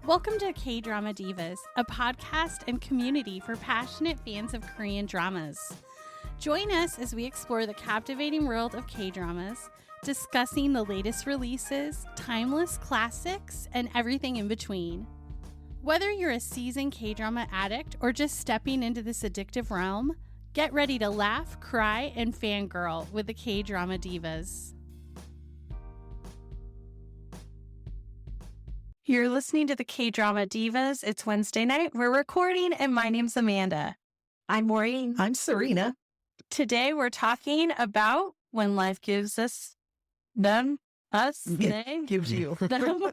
Welcome to Kdrama Divas, a podcast and community for passionate fans of Korean dramas. Join us as we explore the captivating world of K-dramas, discussing the latest releases, timeless classics, and everything in between. Whether you're a seasoned K-drama addict or just stepping into this addictive realm, get ready to laugh, cry, and fangirl with the Kdrama Divas. You're listening to the Kdrama Divas. It's Wednesday night. We're recording, and my name's Amanda. I'm Maureen. I'm Serina. Today, we're talking about when life gives us them, us, they, Gives you. them.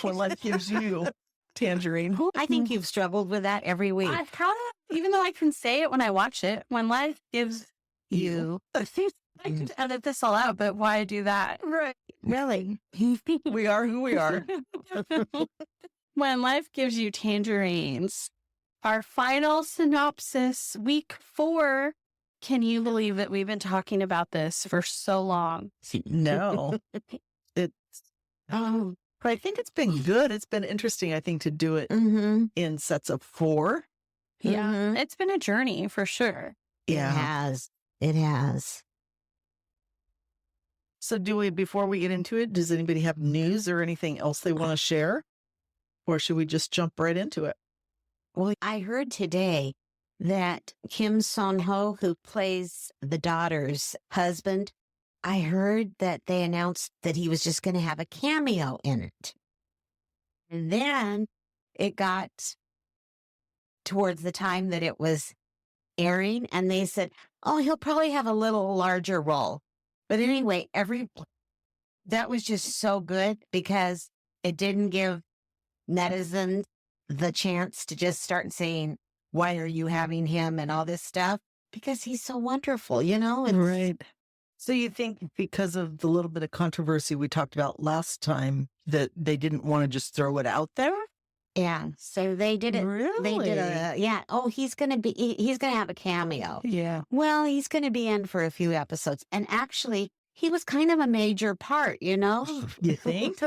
When life gives you tangerine. I think you've struggled with that every week. I kind of, even though I can say it when I watch it, when life gives You. I think I could edit this all out, but why do that? Right. Really? We are who we are. When life gives you tangerines. Our final synopsis, week 4. Can you believe that we've been talking about this for so long? No. It's, but I think it's been good. It's been interesting, I think, to do it in sets of 4. Yeah, it's been a journey for sure. Yeah. It has. It has. So before we get into it, does anybody have news or anything else they want to share? Or should we just jump right into it? Well, I heard today that Kim Son-ho, who plays the daughter's husband, I heard that they announced that he was just going to have a cameo in it. And then it got towards the time that it was airing, and they said, oh, he'll probably have a little larger role. But anyway, that was just so good because it didn't give netizens the chance to just start saying, why are you having him and all this stuff? Because he's so wonderful, you know? Right. So you think because of the little bit of controversy we talked about last time that they didn't want to just throw it out there? Yeah. So they did it. Really? They did yeah. Oh, he's going to have a cameo. Yeah. Well, he's going to be in for a few episodes. And actually, he was kind of a major part, you know? You think?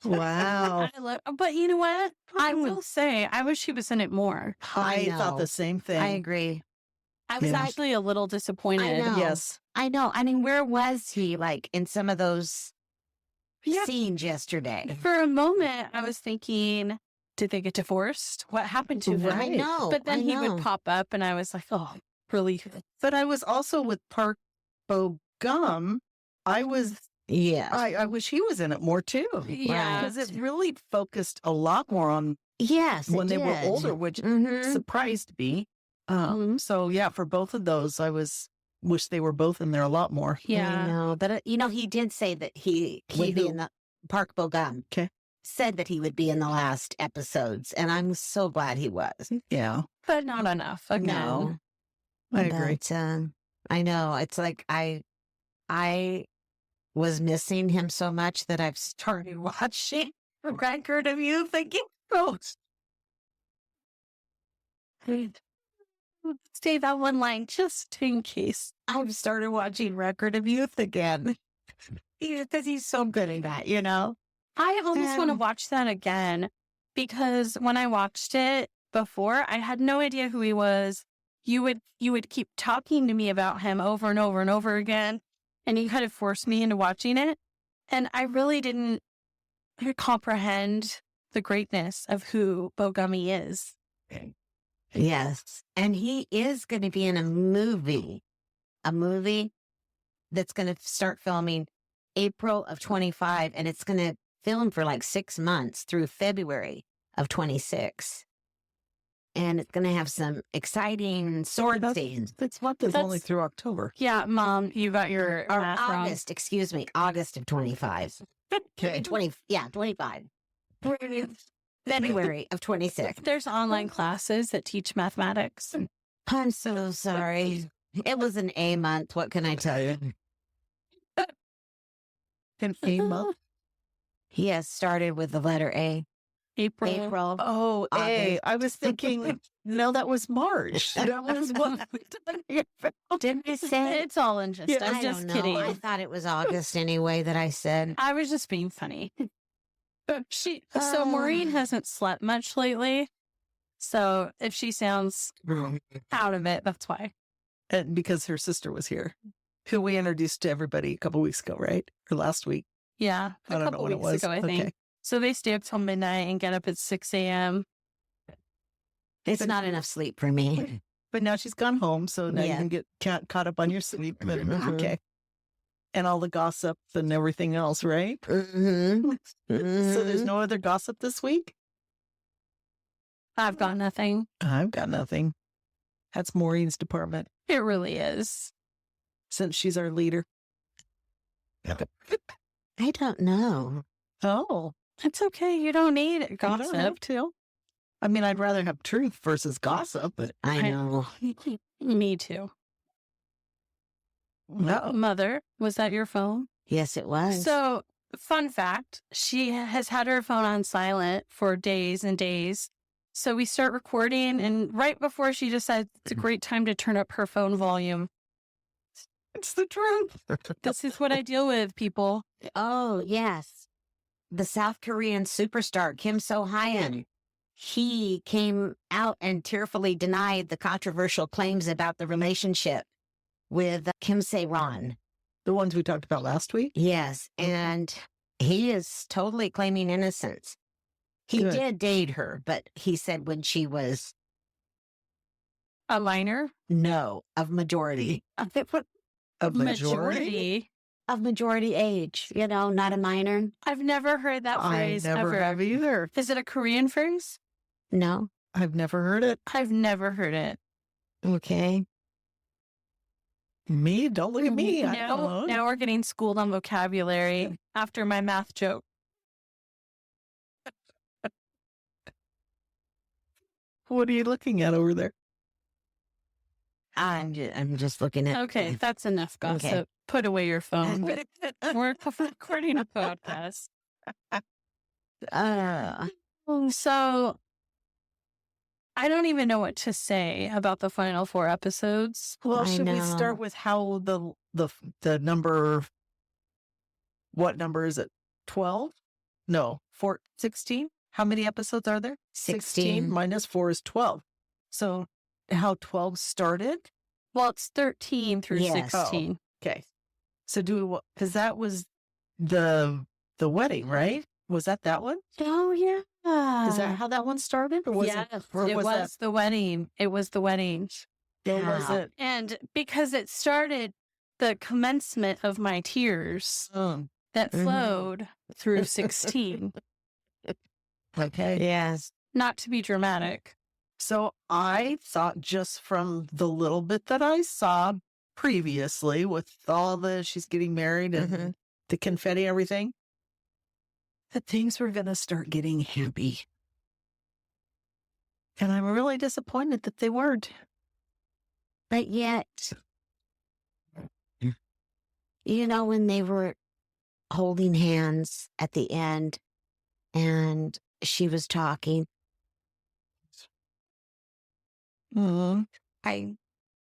Wow. But you know what? I will say, I wish he was in it more. I know. thought the same thing. I agree. I was Yeah. actually a little disappointed. I know. Yes. I know. I mean, where was he like in some of those Yeah. scenes yesterday? For a moment, I was thinking, did they get divorced? What happened to him? I know. But then I he know. would pop up, and I was like, oh, relief. But I was also with Park Bo Gum. I wish he was in it more too. Yeah. Because it really focused a lot more on Yes. when it they were did. older, which Mhm. surprised me. Mhm. So yeah, for both of those, wish they were both in there a lot more. I Yeah. know. But, he did say that he would be in the Park Bo-gum. Okay. Said that he would be in the last episodes. And I'm so glad he was. Yeah, But not enough. Again. No. I agree. But, I know. It's like I was missing him so much that I've started watching Record of You thinking, oh, Say that one line just in case. I've started watching Record of Youth again. Because he's so good at that, you know? I almost want to Um, watch that again because when I watched it before, I had no idea who he was. You would keep talking to me about him over and over and over again, and you kind of forced me into watching it. And I really didn't comprehend the greatness of who Bogumi is. Yes. And he is going to be in a movie that's going to start filming April of 25, and it's going to film for like 6 months through February of 26. And it's going to have some exciting sword scenes. This month is only through October. Yeah, Mom, you got your Or math wrong. August, excuse me, August of 25. Okay. 25. February of 26. There's online classes that teach mathematics. I'm so sorry. It was an A month. What can I tell you? An A month. He has started with the letter A. April. Oh, A. August. I was thinking, no, that was March. That was what we did. Didn't I say? It's all in jest. Yeah. I was I just don't know. kidding. I thought it was August anyway that I said. I was just being funny. So Maureen hasn't slept much lately. So if she sounds out of it, that's why. And because her sister was here, who we introduced to everybody a couple weeks ago, right? Or last week. Yeah. I don't know when it was. Ago, I think. So they stay up till midnight and get up at 6 a.m. It's not enough sleep for me. But now she's gone home, so now you can get caught up on your sleep. But, okay. And all the gossip and everything else, right? Mm-hmm. So there's no other gossip this week? I've got nothing. I've got nothing. That's Maureen's department. It really is. Since she's our leader. I don't know. Oh. It's okay. You don't need it. I don't Gossip. have to. I mean, I'd rather have truth versus gossip, but I know. Me too. no. Mother, was that your phone? Yes, it was. So, fun fact, she has had her phone on silent for days and days. So we start recording, and right before she decides it's a great time to turn up her phone volume. It's the truth. This is what I deal with, people. Oh, yes. The South Korean superstar, Kim So-hyun. He came out and tearfully denied the controversial claims about the relationship with Kim Se-ron. The ones we talked about last week? Yes, and he is totally claiming innocence. He Good. did date her, but he said when she was, A minor? no, of majority. A majority? Of majority age, not a minor. I've never heard that I phrase never ever. have either. Is it a Korean phrase? No. I've never heard it. I've never heard it. Okay. Me? Don't look at me. I Now, don't know. now we're getting schooled on vocabulary after my math joke. What are you looking at over there? I'm just looking at. Okay, that's enough gossip. Okay. Put away your phone. We're recording a podcast. So I don't even know what to say about the final 4 episodes. Well, I should we know. start with how the number, what number is it? 12? No, 16? How many episodes are there? 16. minus 4 is 12. So how 12 started? Well, it's 13 through Yes. 16. Okay. So because that was the wedding, right? Was that one? Oh, yeah. Is that how that one started? Or was Yes, or it was the wedding. It was the wedding. Or was How? it? And because it started the commencement of my tears that Mhm. flowed through 16. Okay. Yes. Not to be dramatic. So I thought just from the little bit that I saw previously with all she's getting married and Mhm. the confetti, everything, that things were going to start getting happy. And I'm really disappointed that they weren't. But yet, when they were holding hands at the end and she was talking, I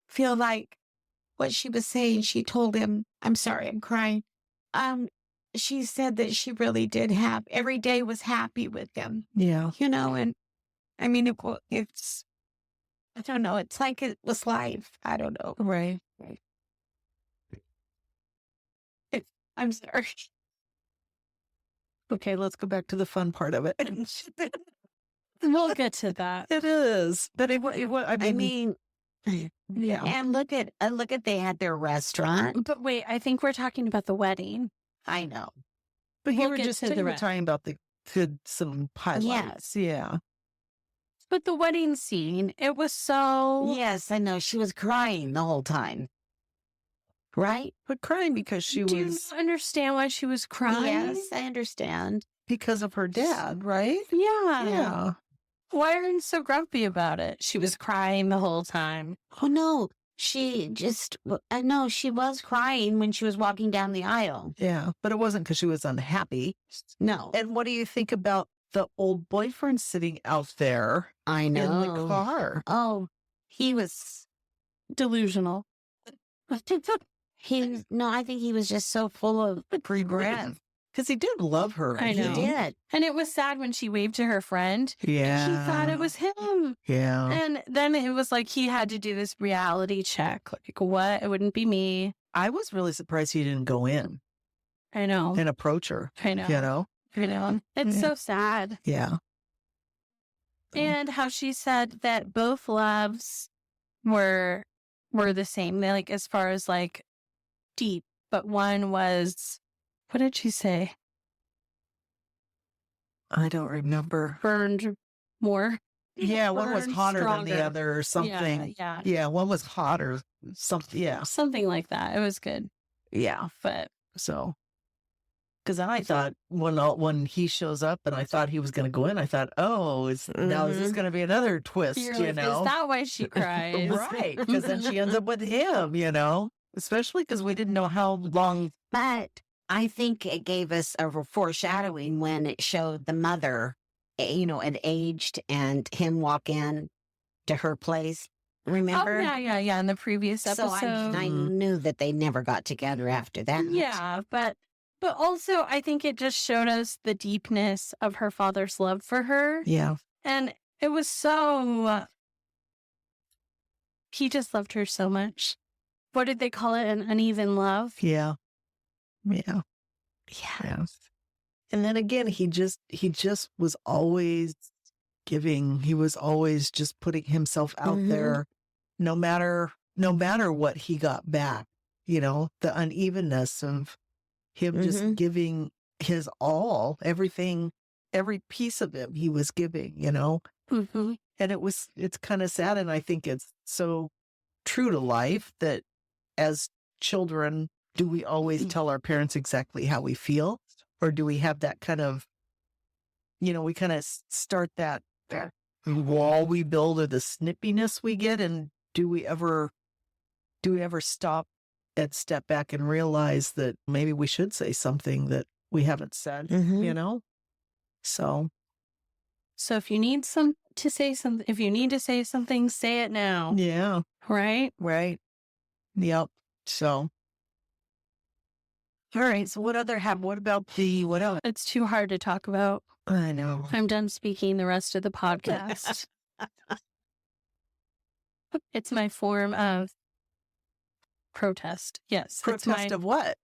feel like what she was saying, she told him, I'm sorry, I'm crying. She said that she really did every day was happy with him, Yeah. and I mean, it's, I don't know, it's like it was life. I don't know. Right. I'm sorry. Okay, let's go back to the fun part of it. We'll get to that. It is. But I mean, yeah. and look at they had their restaurant. But wait, I think we're talking about the wedding. I know. But We'll you were get just to the rest. talking about some highlights. Yeah. But the wedding scene, it was so... Yes, I know. She was crying the whole time. Right? But crying because she Do was you understand why she was crying? Yes, I understand. because of her dad, right? Yeah. Yeah. Why are you so grumpy about it? She was crying the whole time. Oh, no. I know she was crying when she was walking down the aisle. Yeah. But it wasn't because she was unhappy. No. And what do you think about the old boyfriend sitting out there I know. in the car? Oh, he was... Delusional. I think he was just so full of regret. Because he did love her. I know. He did. And it was sad when she waved to her friend. Yeah. He thought it was him. Yeah. And then it was like he had to do this reality check. Like, what? It wouldn't be me. I was really surprised he didn't go in I know. and approach her. I know. You know? I know. It's so sad. Yeah. And how she said that both loves were the same. They, like, as far as like deep, but one was, what did she say? I don't remember. Burned more. Yeah, one was Burned hotter than stronger. the other or something. Yeah. Yeah, one was hotter. Something. Yeah. Something like that. It was good. Yeah. But So, because I thought when he shows up and I thought he was going to go in, I thought, oh, now is this going to be another twist, you're you like, know? is that why she cries? Right. Because then she ends up with him, you know? Especially because we didn't know how long. But I think it gave us a foreshadowing when it showed the mother, had aged and him walk in to her place. Remember? Oh, yeah. In the previous episode. So I knew that they never got together after that. Yeah, but also I think it just showed us the deepness of her father's love for her. Yeah. And it was so, he just loved her so much. What did they call it? An uneven love? Yeah. Yeah. Yeah. And then again, he just was always giving. He was always just putting himself out there, no matter what he got back. You know, the unevenness of him just giving his all, everything, every piece of him he was giving, you know. Mm-hmm. And it's kind of sad. And I think it's so true to life that as children, do we always tell our parents exactly how we feel? Or do we have that kind of, we kind of start that wall we build or the snippiness we get? And do we ever stop and step back and realize that maybe we should say something that we haven't said, you know? So if you need to say something, say it now. yeah. Right? Right. Yep. So. All right. So what else? It's too hard to talk about. I know. I'm done speaking the rest of the podcast. It's my form of protest. Yes. Protest of what?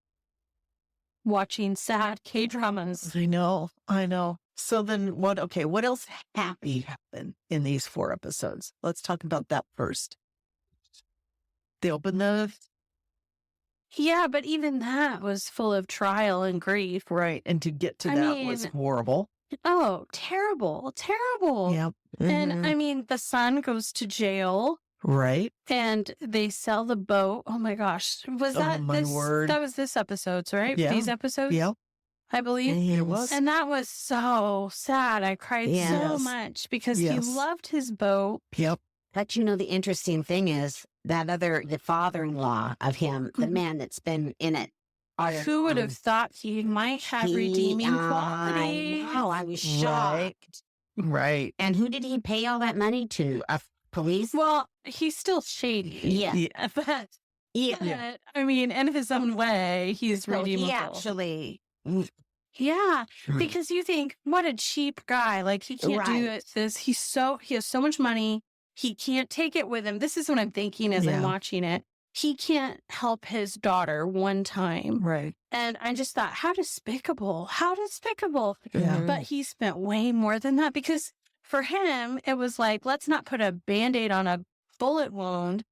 Watching sad K-dramas. I know. So then what else happy happened in these 4 episodes? Let's talk about that first. They open Yeah, but even that was full of trial and grief. right. And to get to that was horrible. Oh, terrible. Yep. And I mean, the son goes to jail. Right. And they sell the boat. Oh my gosh. Was that word. That was this episodes, right? Yeah. These episodes? Yep. I believe. It was. And that was so sad. I cried so much because he loved his boat. Yep. But the interesting thing is the father-in-law of him, the man that's been in it. Who would have thought he might have redeeming qualities? Oh, I was shocked. Right. And who did he pay all that money to? Police? Well, he's still shady. Yeah. But I mean, in his own way, he's redeemable. He actually... Yeah, because you think, what a cheap guy. Like, he can't do this. He has so much money. He can't take it with him. This is what I'm thinking as I'm watching it. He can't help his daughter one time. Right. And I just thought, how despicable. Yeah. But he spent way more than that because for him, it was like, let's not put a Band-Aid on a bullet wound,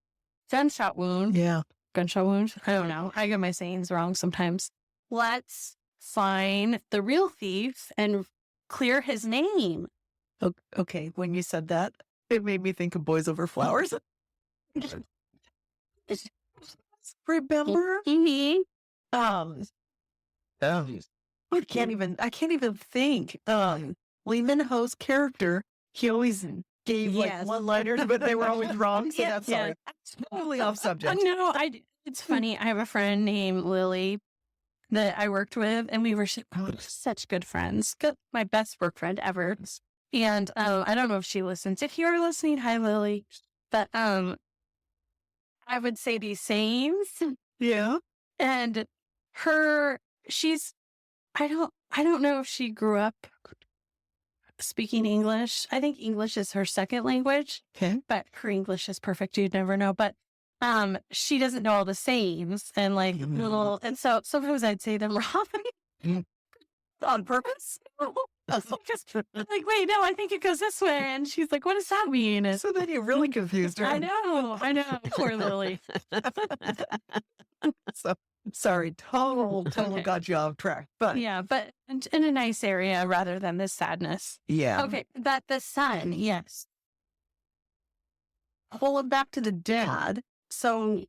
gunshot wound. Yeah. Gunshot wound? I don't know. I get my sayings wrong sometimes. Let's find the real thief and clear his name. Okay. When you said that, it made me think of Boys Over Flowers. Remember? I can't even think. Lee Min-ho's character, he always gave one-liners, but they were always wrong. So that's sorry. Totally off subject. No, it's funny. I have a friend named Lily that I worked with, and we were such good friends. My best work friend ever. And I don't know if she listens. If you're listening, hi, Lily. But I would say these sayings. Yeah. And she's I don't know if she grew up speaking English. I think English is her second language, Okay. but her English is perfect. You'd never know. But she doesn't know all the sayings and like little, and so sometimes I'd say them wrong on purpose. Like, wait, no, I think it goes this way. And she's like, what does that mean? And So then you really confused her. I know. Poor Lily. So sorry, total Okay. got you off track. But Yeah, but in a nice area rather than this sadness. yeah. Okay, that the son, yes. Pulling back to the dad. So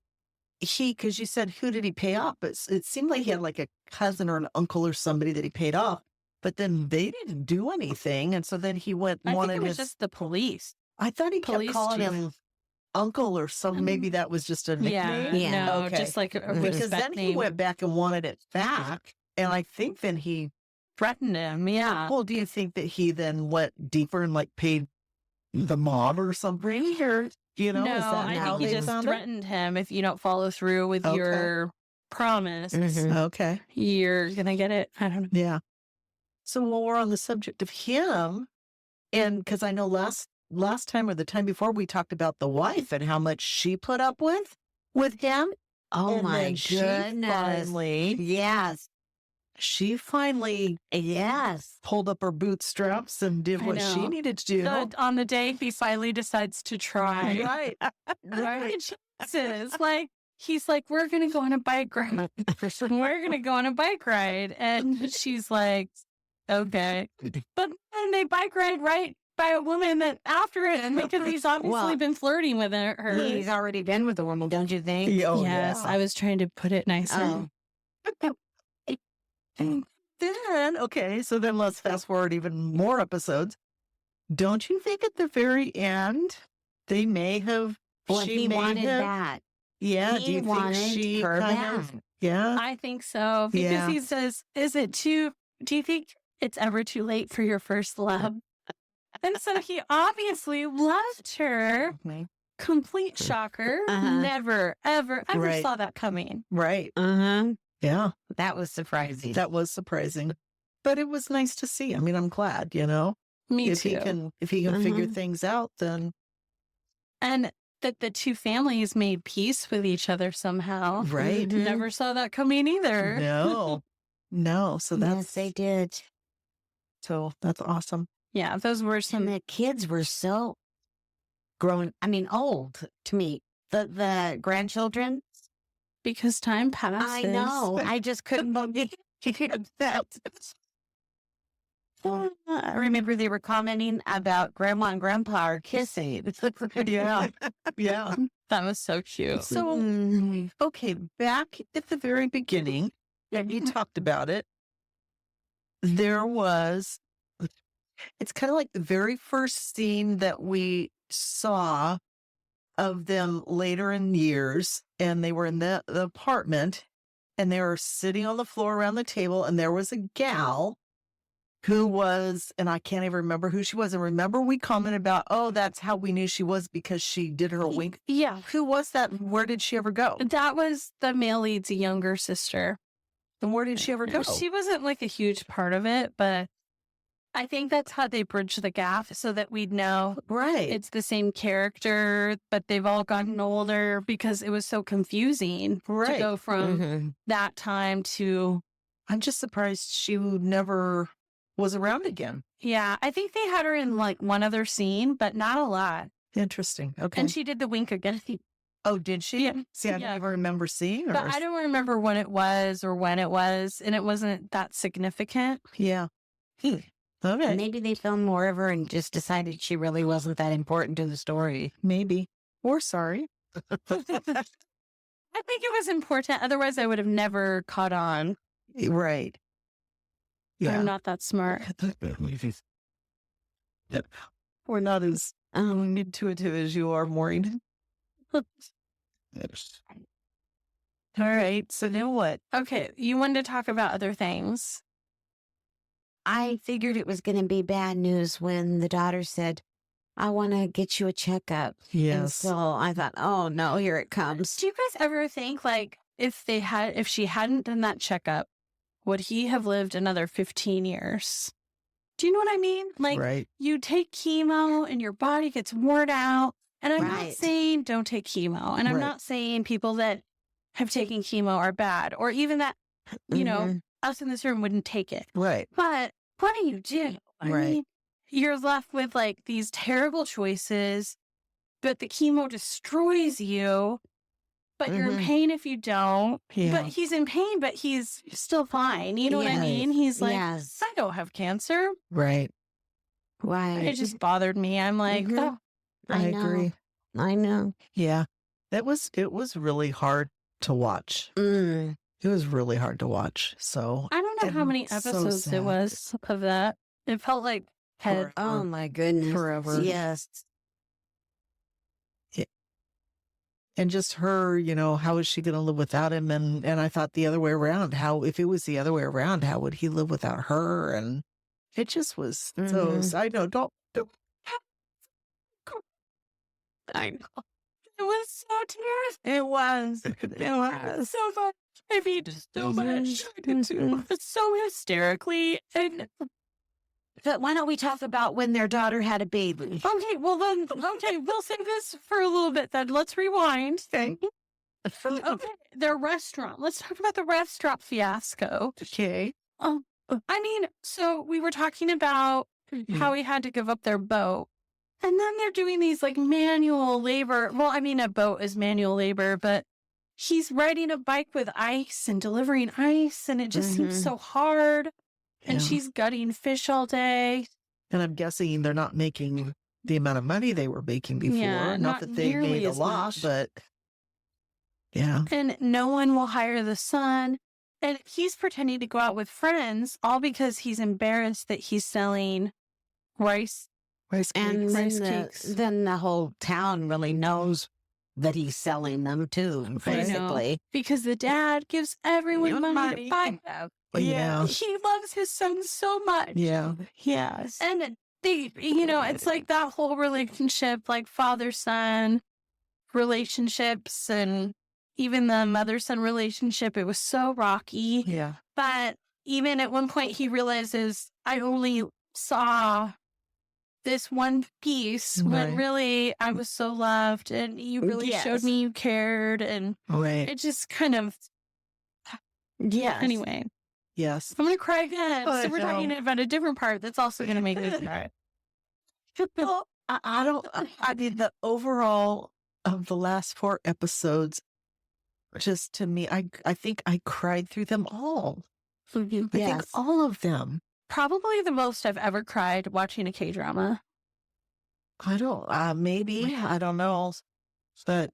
because you said, who did he pay off? But it seemed like he had like a cousin or an uncle or somebody that he paid off. But then they didn't do anything. And so then he went and I think wanted it was his. just the police. I thought he kept police calling chief. him uncle or something. Maybe that was just a nickname. Yeah. No, Okay. just like a Because respect then he name. went back and wanted it back. And I think then he. Threatened him, yeah. Well, do you think that he then went deeper and like paid the mob or something? Or, you know, No, is that I how think he they just found it? threatened him. If you don't follow through with Okay. your promise, Mhm. Okay. you're gonna get it. I don't know. Yeah. So while we're on the subject of him, and because I know last time or the time before we talked about the wife and how much she put up with him. Oh and my then goodness. Yes. She finally Yes. pulled up her bootstraps and did I what she know. needed to do. So on the day he finally decides to try. Right. Right. Jesus. Like, he's like, we're going to go on a bike ride. We're going to go on a bike ride. And she's like, okay. But then they bike ride right by a woman that after it, and because he's obviously Well, been flirting with her. He's already been with a woman, don't you think? Oh, Yes, yeah. I was trying to put it nicer. Oh. Then, okay, so then let's fast forward even more episodes. Don't you think at the very end they may have? Well, she he may wanted have- that. Yeah, He do you think wanted she her kind of? back. Yeah, I think so. Because Yeah. he says, do you think it's ever too late for your first love? And so he obviously loved her. Complete shocker. Uh-huh. Never, ever Right. saw that coming. right. Uh-huh. Yeah, That was surprising. that was surprising, but it was nice to see. I mean, I'm glad. You know, Me if too. he can figure Mhm. things out, then And that the two families made peace with each other somehow. right. Mhm. Never saw that coming either. No, no. So Yes, they did. that's awesome. Yeah, those were And some. the kids were so old to me. The grandchildren. Because time passes. I know. I just couldn't believe that. I remember they were commenting about grandma and grandpa are kissing. Yeah, yeah. That was so cute. So Mhm. okay, back at the very beginning, and you talked about it. There was. It's kind of like the very first scene that we saw of them later in years, and they were in the apartment, and they were sitting on the floor around the table, and there was a gal who was, and I can't even remember who she was. And remember, we commented about, oh, that's how we knew she was because she did her wink. Yeah. Who was that? Where did she ever go? That was the male lead's younger sister. And where did she ever go? She wasn't like a huge part of it, but I think that's how they bridge the gap so that we'd know Right. it's the same character, but they've all gotten older because it was so confusing to Right. go from Mhm. that time to, I'm just surprised she never was around again. yeah, I think they had her in like one other scene, but not a lot. Interesting. Okay. And she did the wink again. Oh, did she? Yeah. See, I Yeah. don't even remember seeing her. But I don't remember when it was or when it was, and it wasn't that significant. Yeah. Okay. Maybe they filmed more of her and just decided she really wasn't that important to the story. Maybe. Or sorry. I think it was important. Otherwise, I would have never caught on. Right. Yeah. I'm not that smart. We're not as intuitive as you are, Maureen. All right. So now what? Okay, you wanted to talk about other things. I figured it was going to be bad news when the daughter said, I want to get you a checkup. And Yes. so I thought, oh no, here it comes. Do you guys ever think like if she hadn't done that checkup, would he have lived another 15 years? Do you know what I mean? Like, Right. you take chemo and your body gets worn out. And I'm not Right. saying don't take chemo. And I'm Right. not saying people that have taken chemo are bad, or even that, you know, us in this room wouldn't take it. Right. But what do you do? I Right. mean, you're left with like these terrible choices, but the chemo destroys you. But you're in pain if you don't. Yeah. But he's in pain, but he's still fine. You know what I Yes. mean? He's like, Yes. I don't have cancer. Right. Right. It just bothered me. I'm like, Mhm. oh, I know. agree. I know. Yeah. It was really hard to watch. Mm. It was really hard to watch. So I don't know how And many so episodes it sad. was of that. It felt like Forever. Oh my goodness. Forever. Yes. And just her, you know, how is she going to live without him? And I thought the other way around. How, if it was the other way around, how would he live without her? And it just was so. I know. Don't. I know. It was so tears. It was. It was so fun. I mean, so much. I did too. So hysterically. And But why don't we talk about when their daughter had a baby? okay, well then, okay, we'll save this for a little bit then. Let's rewind. Okay. Okay, their restaurant. Let's talk about the restaurant fiasco. Okay. I mean, so we were talking about how he had to give up their boat. And then they're doing these like manual labor. Well, I mean, a boat is manual labor, but he's riding a bike with ice and delivering ice. And it just seems so hard. And Yeah. she's gutting fish all day. And I'm guessing they're not making the amount of money they were making before. Yeah, not not that they nearly made a as lot, much. but yeah. And no one will hire the son. And he's pretending to go out with friends, all because he's embarrassed that he's selling rice. Rice And cakes. then Rice the, cakes. then the whole town really knows that he's selling them too, I know. basically. Because the dad gives everyone money to buy them. Yeah. He loves his son so much. Yeah. Yes. And they, you know, it's like that whole relationship, like father-son relationships and even the mother-son relationship, it was so rocky. Yeah. But even at one point he realizes, I only saw this one piece when Right. really I was so loved and you really showed Yes. me you cared. And Right. it just kind of, Yes. anyway, Yes. I'm going to cry again. I So we're talking know. about a different part that's also going to make me cry. Well, I don't. I mean, the overall of the last 4 episodes, just to me, I think I cried through them all. I think Yes. all of them. Probably the most I've ever cried watching a K-drama. I don't. Maybe I don't know, but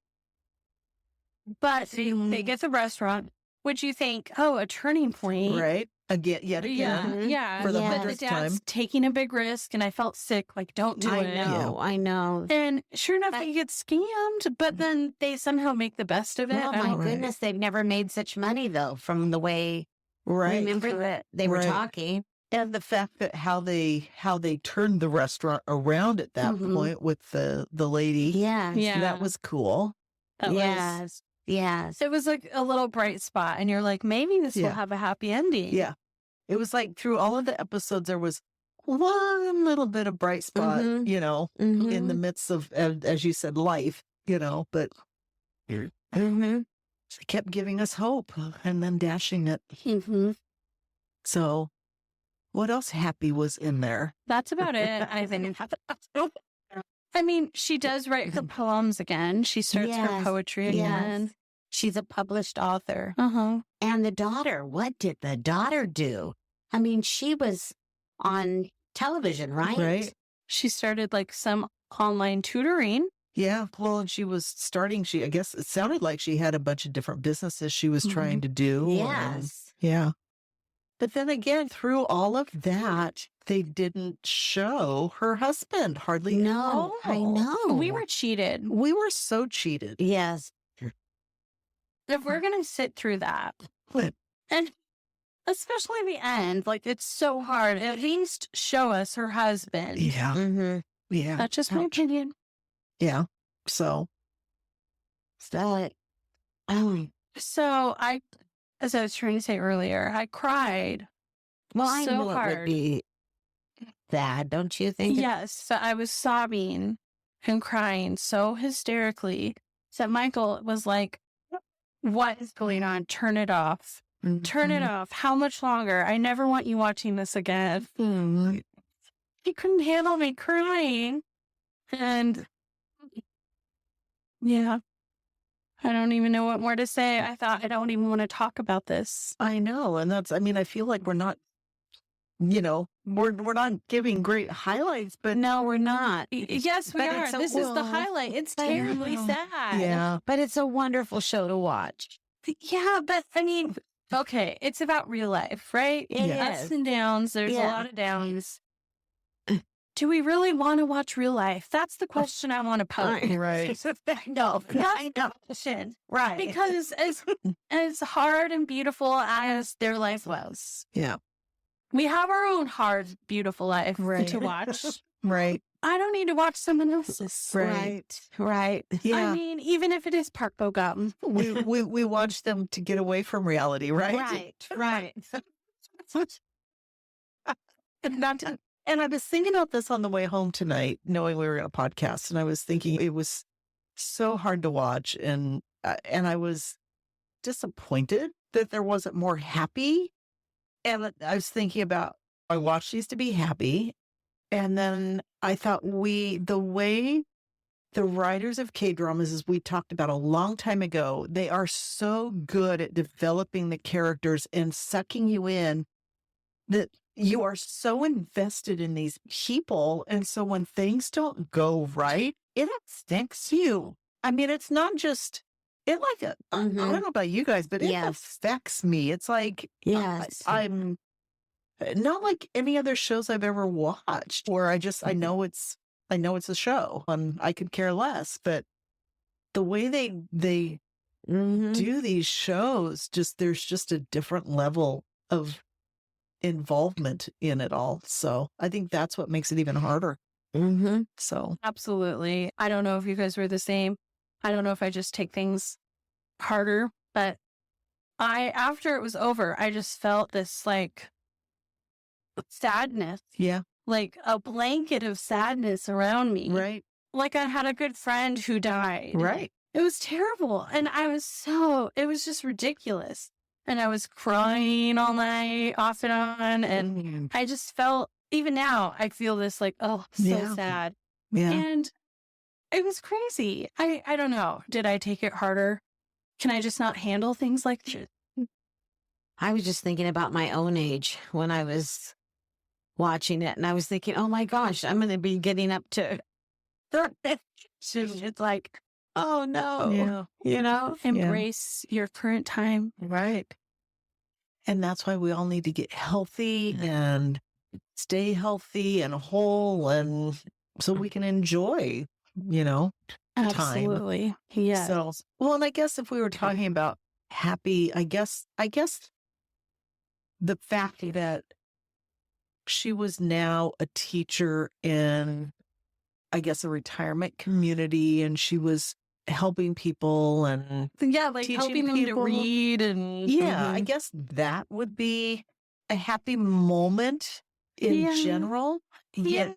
But they get the restaurant, which you think, oh, a turning point. right again, yet again. Yeah. For the But the 100th dad's time. taking a big risk, and I felt sick. Like, don't do I it. know. I know. And sure enough, But- he gets scammed, but then they somehow make the best of it. Oh I my don't- Right. goodness, they've never made such money though, from the way Right. remember that they were Right. talking. And the fact that how they turned the restaurant around at that Mhm. point with the lady. Yes. Yeah. That was cool. That was- Yes. Yes. it was like a little bright spot, and you're like, maybe this will Yeah. have a happy ending. Yeah. It was like through all of the episodes, there was one little bit of bright spot, Mhm. you know, Mhm. in the midst of, as you said, life, you know, but Mhm. they kept giving us hope and then dashing it. Mhm. So what else happy was in there? That's about it, I think. I mean, she does write her poems again. She starts her Yes. poetry Yes. again. She's a published author. Uh-huh. And the daughter, what did the daughter do? I mean, she was on television, right? Right. She started like some online tutoring. Yeah. Well, and she was starting, I guess it sounded like she had a bunch of different businesses she was trying to do. and- Yes. yeah. But then again, through all of that, they didn't show her husband hardly. at No, I all. know. We were cheated. We were so cheated. Yes. If we're going to sit through that, What? and especially the end, like it's so hard. At least show us her husband. Yeah. Mm-hmm. Yeah. That's just my opinion. Yeah. So So, oh, So as I was trying to say earlier, I cried Well, I so knew it would hard. be sad, don't you think? Yes, but I was sobbing and crying so hysterically that Michael was like, what is going on? Turn it off. Turn it off. How much longer? I never want you watching this again. He couldn't handle me crying. And yeah, I don't even know what more to say. I thought I don't even want to talk about this. I know. And I feel like we're not, we're not giving great highlights, but No, we're not. Yes, we But are. it's This is the highlight. It's terribly sad. yeah. But it's a wonderful show to watch. Yeah, but I mean, okay, it's about real life, right? It Ups is. and downs. There's a lot of downs. Do we really want to watch real life? That's the question I want to pose. Right. No, I know. Right. Because as hard and beautiful as their life was, Yeah. we have our own hard, beautiful life to watch. Right. I don't need to watch someone else's. Right. Yeah. I mean, even if it is Park Bo-gum. we watch them to get away from reality, right? Right. And I was thinking about this on the way home tonight, knowing we were going to podcast, and I was thinking it was so hard to watch, and I was disappointed that there wasn't more happy. And I was thinking about, I watched these to be happy, and then I thought the way the writers of K-dramas, as we talked about a long time ago, they are so good at developing the characters and sucking you in that you are so invested in these people. And so when things don't go right, it affects you. I mean, it's not just, I don't know about you guys, but it affects me. It's like, Yes. I'm not like any other shows I've ever watched where I know it's a show and I could care less, but the way they do these shows, there's just a different level of involvement in it all. So I think that's what makes it even harder. So Absolutely. I don't know if you guys were the same. I don't know if I just take things harder, but after it was over, I just felt this like sadness, yeah, like a blanket of sadness around me. right, Like I had a good friend who died. right. It was terrible. And it was just ridiculous. And I was crying all night off and on. And I just felt, even now, I feel this like, so sad. Yeah. And it was crazy. I don't know. Did I take it harder? Can I just not handle things like this? I was just thinking about my own age when I was watching it, and I was thinking, oh my gosh, I'm going to be getting up to 30. It's like, oh no, Embrace your current time. Right. And that's why we all need to get healthy and stay healthy and whole, and so we can enjoy, time. Absolutely. Yeah. So, well, and I guess if we were talking about happy, I guess the fact that she was now a teacher in, I guess, a retirement community, and she was helping people and like teaching helping them to people. read and I guess that would be a happy moment in general. Yeah.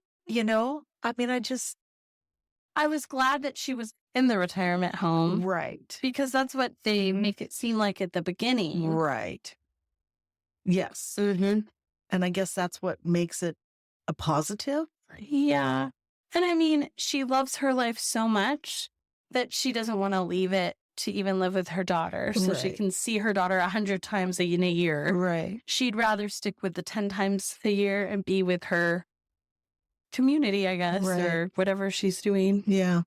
I mean, I was glad that she was in the retirement home. Right. Because that's what they make it seem like at the beginning. Right. Yes. And I guess that's what makes it a positive. Yeah. And I mean, she loves her life so much that she doesn't want to leave it to even live with her daughter so she can see her daughter 100 times in a year. Right. She'd rather stick with the 10 times a year and be with her community, I guess, or whatever she's doing. Yeah.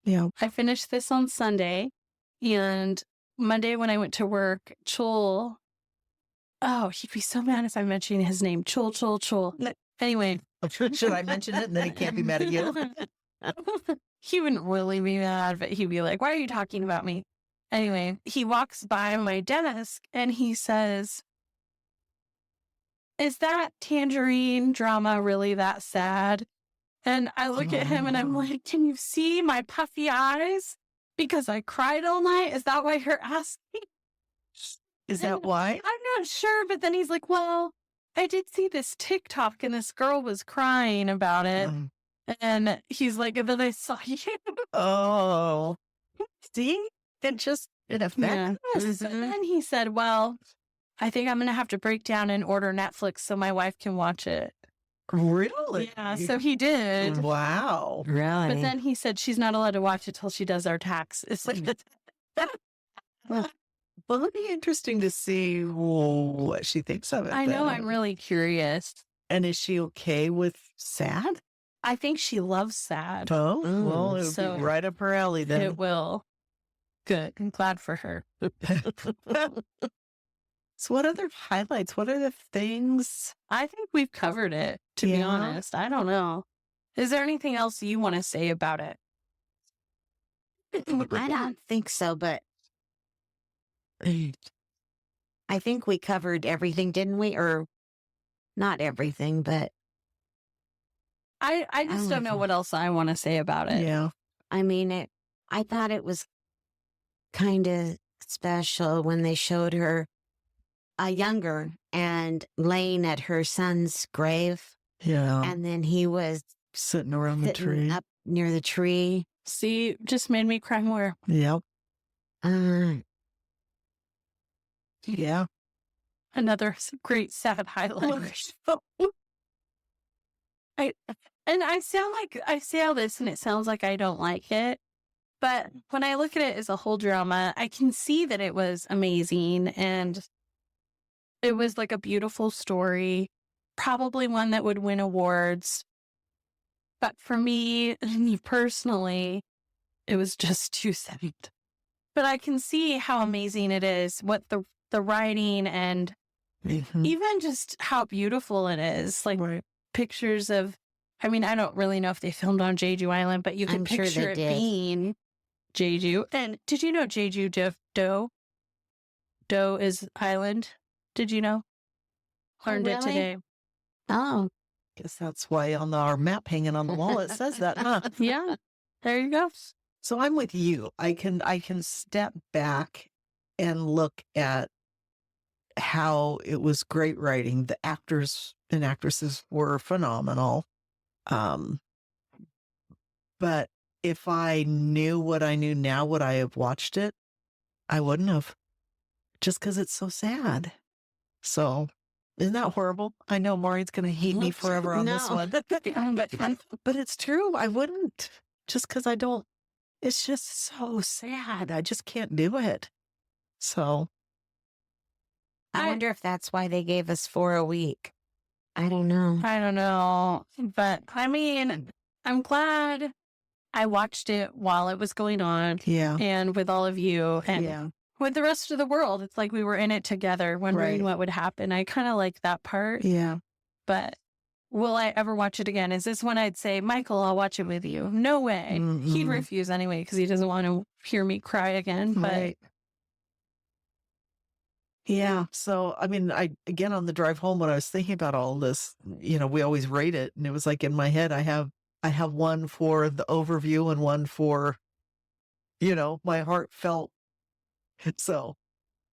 Yeah. I finished this on Sunday, and Monday when I went to work, Chul, he'd be so mad if I mentioned his name. Chul. Anyway. Should I mention it and then he can't be mad at you? He wouldn't really be mad, but he'd be like, why are you talking about me? Anyway, he walks by my desk and he says, is that Tangerine drama really that sad? And I look at him and I'm like, can you see my puffy eyes? Because I cried all night? Is that why you're asking? Is that why? I'm not sure, but then he's like, well, I did see this TikTok and this girl was crying about it. And he's like, and then I saw you. Oh, see? It affects us. And then he said, well, I think I'm going to have to break down and order Netflix so my wife can watch it. Really? Yeah, so he did. Wow. Really? But then he said she's not allowed to watch it till she does our tax. It's like, Well, it'll be interesting to see what she thinks of it. I know, then. I'm really curious. And is she okay with sad? I think she loves sad. Oh, well, it would So be right up her alley then. It will. Good. I'm glad for her. So what other highlights? What are the things? I think we've covered it, to be Yeah. honest. I don't know. Is there anything else you want to say about it? I don't think so, but I think we covered everything, didn't we? Or not everything, but I just don't know what else I want to say about it. Yeah. I mean, I thought it was kind of special when they showed her younger and laying at her son's grave. Yeah. And then he was Sitting around the sitting tree. up near the tree. See, just made me cry more. Yep. Uh, Yeah. Another great sad highlight. I sound like I say all this and it sounds like I don't like it. But when I look at it as a whole drama, I can see that it was amazing and it was like a beautiful story, probably one that would win awards. But for me personally, it was just too sad. But I can see how amazing it is, what the writing and Mhm. even just how beautiful it is. Like pictures of, I mean, I don't really know if they filmed on Jeju Island, but you can I'm sure picture they it did. being Jeju. And did you know Jeju Do? Do is island. Did you know? Learned it really? today. oh, Guess that's why on our map hanging on the wall it says that, huh? Yeah, there you go. So I'm with you. I can step back and look at how it was great writing. The actors and actresses were phenomenal. But if I knew what I knew now, would I have watched it? I wouldn't have. Just because it's so sad. So isn't that horrible? I know Maureen's going to hate me forever on this No. one. But it's true. I wouldn't. Just because I don't. It's just so sad. I just can't do it. So I wonder if that's why they gave us 4 a week. I don't know. I don't know. But I mean, I'm glad I watched it while it was going on yeah. and with all of you and Yeah. with the rest of the world. It's like we were in it together, wondering Right. what would happen. I kind of like that part. Yeah. But will I ever watch it again? Is this when I'd say, Michael, I'll watch it with you? No way. He'd Mhm. refuse anyway because he doesn't want to hear me cry again. But Right. Yeah. So, I mean, again, on the drive home, when I was thinking about all this, we always rate it. And it was like in my head, I have one for the overview and one for, my heartfelt.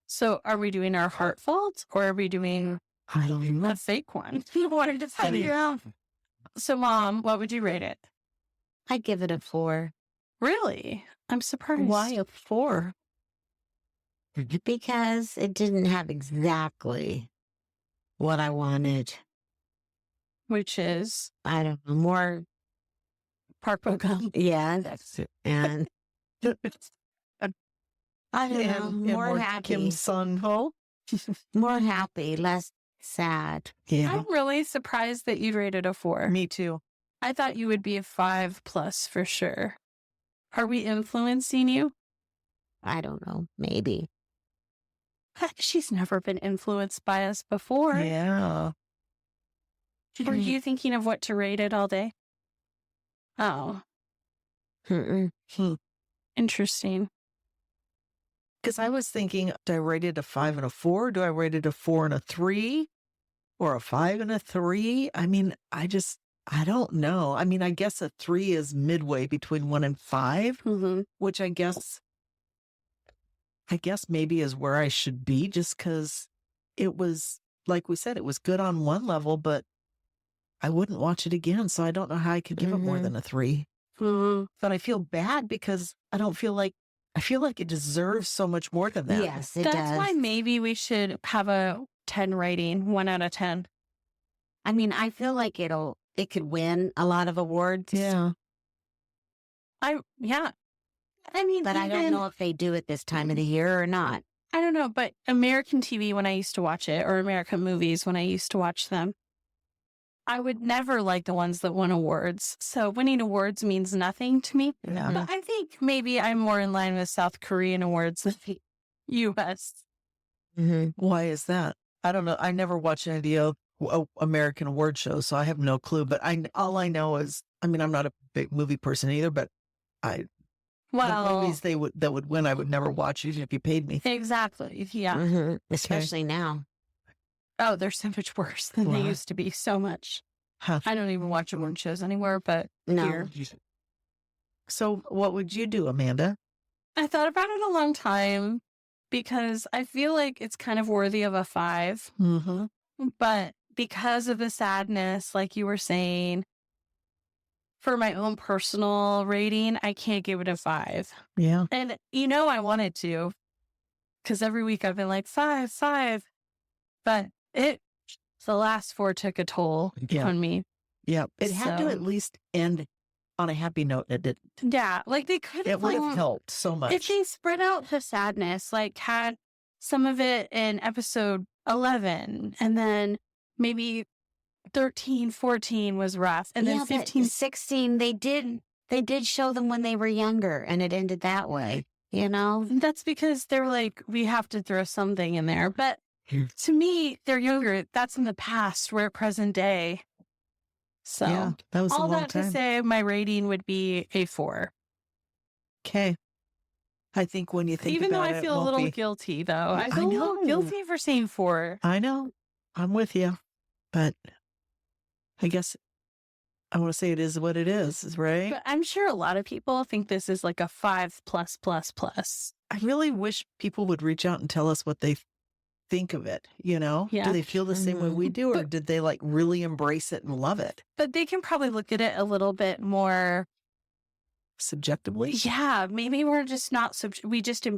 So are we doing our heartfelt or are we doing I don't know. a fake one? You wanted to figure out. So, Mom, what would you rate it? I'd give it a 4. Really? I'm surprised. Why a 4? Because it didn't have exactly what I wanted. Which is I don't know, more, Park Bo-gum. yeah, That's it. and I don't know, And more more happy, Kim Sun-ho. more happy, less sad. Yeah. I'm really surprised that you'd rate it a 4. Me too. I thought you would be a 5+ for sure. Are we influencing you? I don't know, maybe. She's never been influenced by us before. Yeah. Were you thinking of what to rate it all day? Oh, Mm-mm. interesting. Because I was thinking, do I rate it a 5 and a 4? Do I rate it a 4 and a 3? Or a 5 and a 3? I mean, I don't know. I mean, I guess a 3 is midway between 1 and 5, Mm-hmm. which I guess I guess maybe is where I should be, just because it was, like we said, it was good on one level, but I wouldn't watch it again. So I don't know how I could give it more than a 3. But I feel bad because I feel like it deserves so much more than that. Yes, it That's does. why maybe we should have a 10 rating, 1 out of 10. I mean, I feel like it could win a lot of awards. Yeah. Yeah. I mean, But I don't know if they do it this time of the year or not. I don't know, but American TV when I used to watch it, or American movies when I used to watch them, I would never like the ones that won awards. So winning awards means nothing to me. Yeah. But I think maybe I'm more in line with South Korean awards than the U.S. Why is that? I don't know. I never watch any of the American award shows, so I have no clue. But all I know is, I mean, I'm not a big movie person either, but the movies that would win, I would never watch even if you paid me. Exactly. Yeah. Especially now. Oh, they're so much worse than they Wow. used to be. So much. Huh. I don't even watch award shows anywhere, but No. here. So what would you do, Amanda? I thought about it a long time because I feel like it's kind of worthy of a 5. But because of the sadness, like you were saying, for my own personal rating, I can't give it a 5. Yeah. And I wanted to, because every week I've been like 5, 5. But the last 4 took a toll on me. Yeah. It had to So- at least end on a happy note. It did. Yeah, like they could It have would have helped so much. if they spread out the sadness, like had some of it in episode 11, and then maybe 13, 14 was rough, and then but 15. 16, they did show them when they were younger, and it ended that way. That's because they're like, we have to throw something in there. But to me, they're younger. That's in the past. We're at present day. So Yeah, that was a all long that time. to say, my rating would be a 4. Okay. I think when you think Even though about I it, feel it a won't little be- guilty, though. I I feel a little know. guilty for saying 4. I know. I'm with you. But I guess I want to say it is what it is, right? But I'm sure a lot of people think this is like a 5 plus plus plus. I really wish people would reach out and tell us what they think of it, Yeah. Do they feel the same way we do, or did they like really embrace it and love it But they can probably look at it a little bit more. subjectively? Yeah, maybe we're just not, we just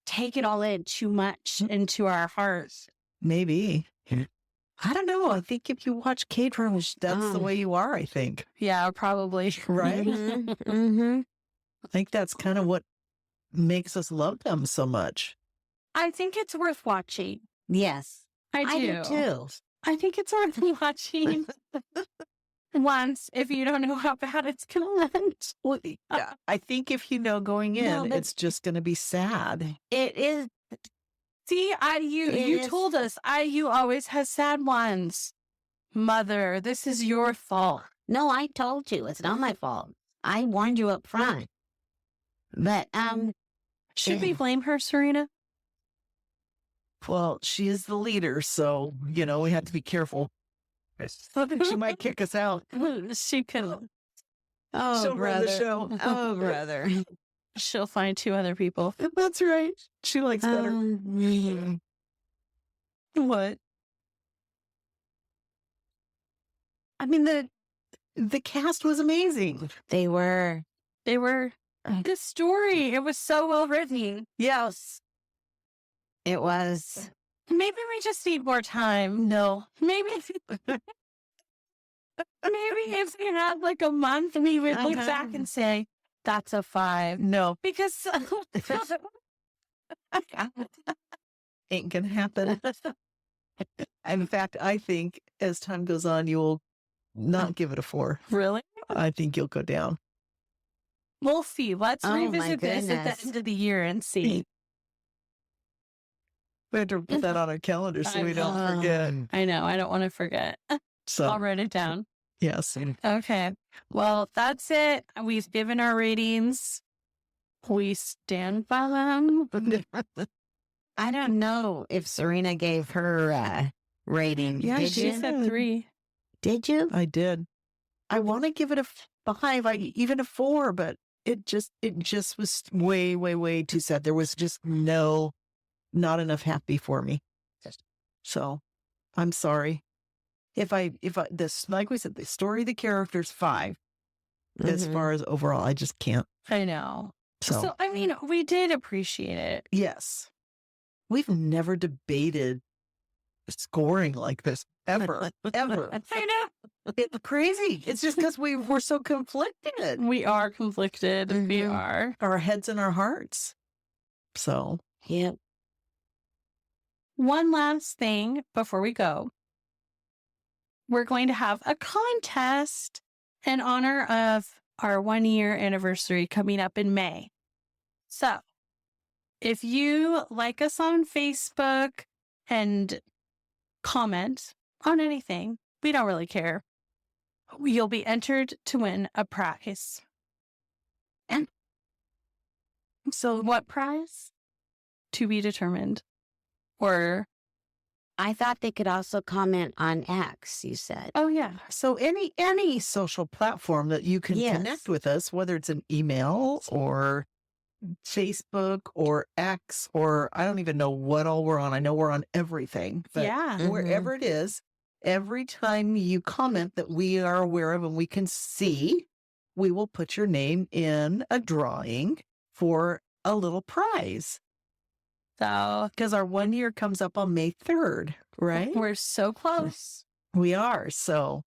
take it all in too much into our hearts. Maybe. I don't know. I think if you watch K-dramas, that's the Oh. way you are, I think. Yeah, probably. Right? Mm-hmm. I think that's kind of what makes us love them so much. I think it's worth watching. Yes. I do. too. I think it's worth watching once if you don't know how bad it's going to end. Well, yeah. I think if you know going in, No, but- it's just going to be sad. It is. See, It you is- told us IU always has sad ones. Mother, this is your fault. No, I told you. It's not my fault. I warned you up front. But, Should we blame her, Serina? Well, she is the leader, so, we have to be careful. She might kick us out. She can. oh, She'll run the brother. show. Oh, brother. She'll find 2 other people. That's right. She likes better. What? I mean, the cast was amazing. They were. They were. The story, it was so well written. Yes. It was. Maybe we just need more time. No. Maybe if we had like a month, we would look back and say, that's a 5. No. Because Ain't gonna happen. In fact, I think as time goes on, you'll not give it a 4. really, I think you'll go down. we'll see. Let's Oh, my revisit this at goodness. the end of the year and see. We have to put that on our calendar so I we don't know. forget. I know. I don't want to forget. So, I'll write it down. yes. Okay. Well, that's it. We've given our ratings. We stand by them. I don't know if Serena gave her rating. Yeah, Did She you? said 3. Did you? I did. I want to give it a 5, even a 4, but it just was way, way, way too sad. There was just no not enough happy for me. So I'm sorry. If I this, like we said, the story of the characters 5, as far as overall, I just can't. I know. So So, I mean, we did appreciate it. yes, we've never debated scoring like this ever. I know. It's crazy. It's just because we're so conflicted. We are conflicted. We Mhm. are. Our heads and our hearts. So Yep. One last thing before we go. We're going to have a contest in honor of our 1-year anniversary coming up in May. So, if you like us on Facebook and comment on anything, we don't really care. You'll be entered to win a prize. And so, what prize? To be determined. Or, I thought they could also comment on X, you said. oh yeah, so any social platform that you can Yes. connect with us, whether it's an email or Facebook or X, or I don't even know what all we're on. I know we're on everything, but yeah. wherever it is, every time you comment that we are aware of and we can see, we will put your name in a drawing for a little prize. So, Because our 1 year comes up on May 3rd, right? we're so close. We are. So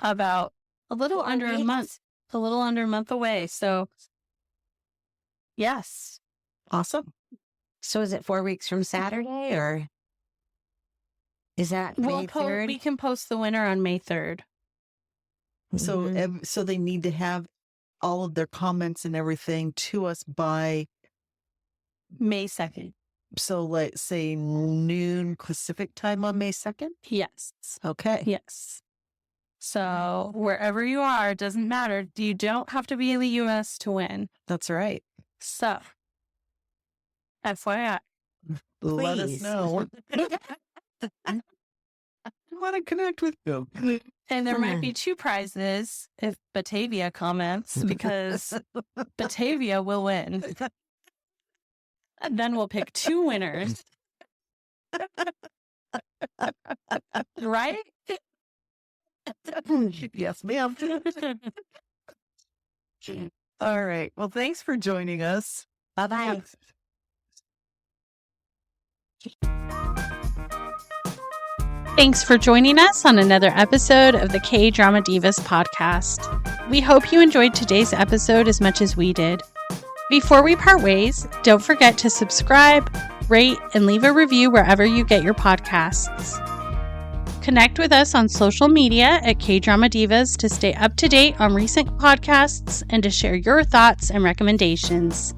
About a little 4 under a weeks. month. A little under a month away. So, yes. awesome. So is it 4 weeks from Saturday, or is that May 3rd? We can post the winner on May 3rd. So, Mhm. so they need to have all of their comments and everything to us by, May 2nd. so let's say noon Pacific time on May 2nd. Yes. Okay. Yes. So, wherever you are, it doesn't matter. You don't have to be in the U.S. to win. That's right. So, FYI. Let us Please. know. I want to connect with you. And there might be 2 prizes if Batavia comments, because Batavia will win. And then we'll pick 2 winners. Right? Yes, ma'am. All right. Well, thanks for joining us. Bye-bye. Thanks for joining us on another episode of the Kdrama Divas podcast. We hope you enjoyed today's episode as much as we did. Before we part ways, don't forget to subscribe, rate, and leave a review wherever you get your podcasts. Connect with us on social media at Kdrama Divas to stay up to date on recent podcasts and to share your thoughts and recommendations.